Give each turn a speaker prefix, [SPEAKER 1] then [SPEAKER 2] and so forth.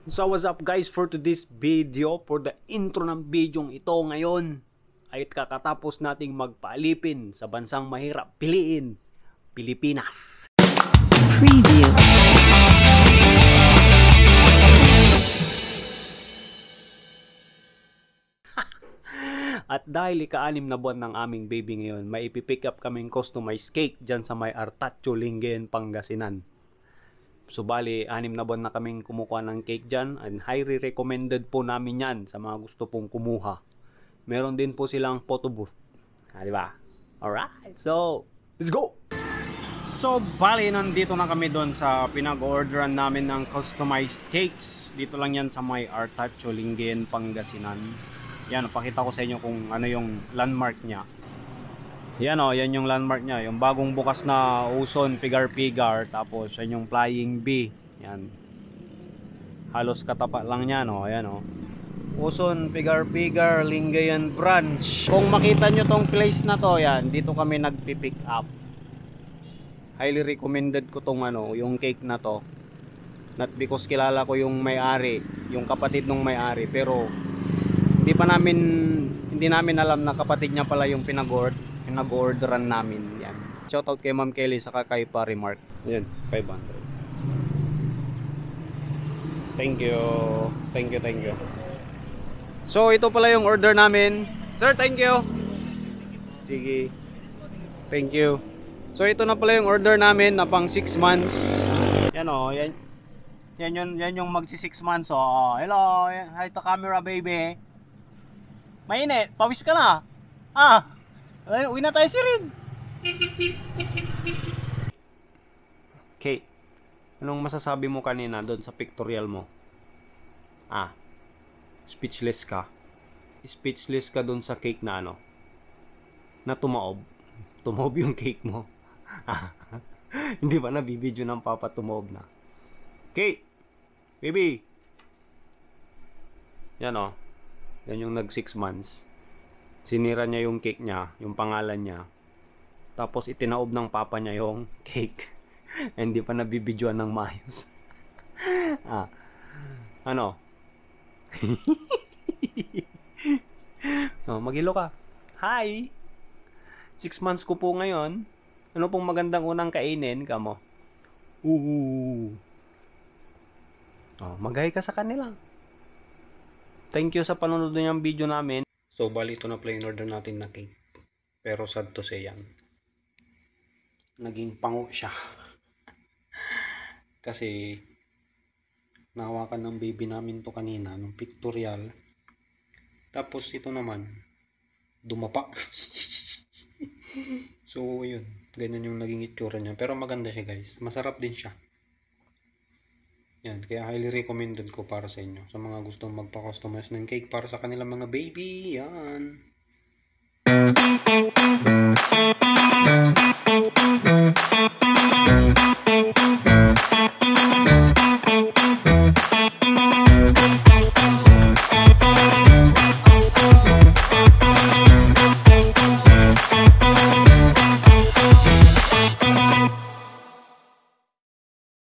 [SPEAKER 1] So what's up guys, for today's video, for the intro ng video ito ngayon ay kakatapos nating magpaalipin sa bansang mahirap piliin, Pilipinas.
[SPEAKER 2] Preview.
[SPEAKER 1] At dahil ika-6 na buwan ng aming baby ngayon, may ipipick up kaming customized cake dyan sa may Artacho, Lingayen, Pangasinan. So bali, 6 na buwan na kaming kumukuha ng cake dyan, and highly recommended po namin yan sa mga gusto pong kumuha. Meron din po silang photo booth. Diba? Alright, so let's go! So bali, nandito na kami doon sa pinag-orderan namin ng customized cakes. Dito lang yan sa may Artacho, Lingayen, Pangasinan. Yan, pakita ko sa inyo kung ano yung landmark niya. Yan o, yan yung landmark niya. Yung bagong bukas na Uson, Pigar-Pigar. Tapos yan yung Flying B. Yan. Halos katapat lang yan o. Yan o. Uson, Pigar-Pigar, Lingayen branch. Kung makita nyo tong place na to, yan. Dito kami nagpipick up. Highly recommended ko tong ano, yung cake na to. Not because kilala ko yung may-ari. Yung kapatid ng may-ari. Pero hindi namin alam na kapatid niya pala yung pinag-orderan namin. Yan. Shoutout kay Ma'am Kelly saka kay Pare Mark. Yan, 500. Thank you. Thank you. So ito pala yung order namin. Sir, thank you. Sige. Thank you. So ito na pala yung order namin na pang 6 months. Yan oh, yan. Yan yung magsi 6 months oh. Hello, hi to camera baby. Mainit, pawis ka na. Uwi na tayo si Rin. Okay. Anong masasabi mo kanina doon sa pictorial mo? Speechless ka. Speechless ka doon sa cake na ano? Na tumaob. Tumaob yung cake mo. Hindi ba nabibidyo ng papa tumaob na? Okay. Baby. Yan o. Yan yung nag 6 months. Sinira niya yung cake niya, yung pangalan niya. Tapos itinaob ng papa niya yung cake. Hindi pa nabibidyoan ng maayos. Ano? Magilo ka. Hi! 6 months ko po ngayon. Ano pong magandang unang kainin, kamo? Mag-hi ka sa kanila. Thank you sa panonood ng video namin. So, bali ito na plain order natin na cake. Pero sad to say yan. Naging pango siya. Kasi, nahawakan ng baby namin to kanina, nung pictorial. Tapos ito naman, dumapa. So, yun. Ganyan yung naging itsura niya. Pero maganda siya guys. Masarap din siya. Yan, kaya highly recommended ko para sa inyo. Sa mga gustong magpa-customize ng cake para sa kanilang mga baby. Yan.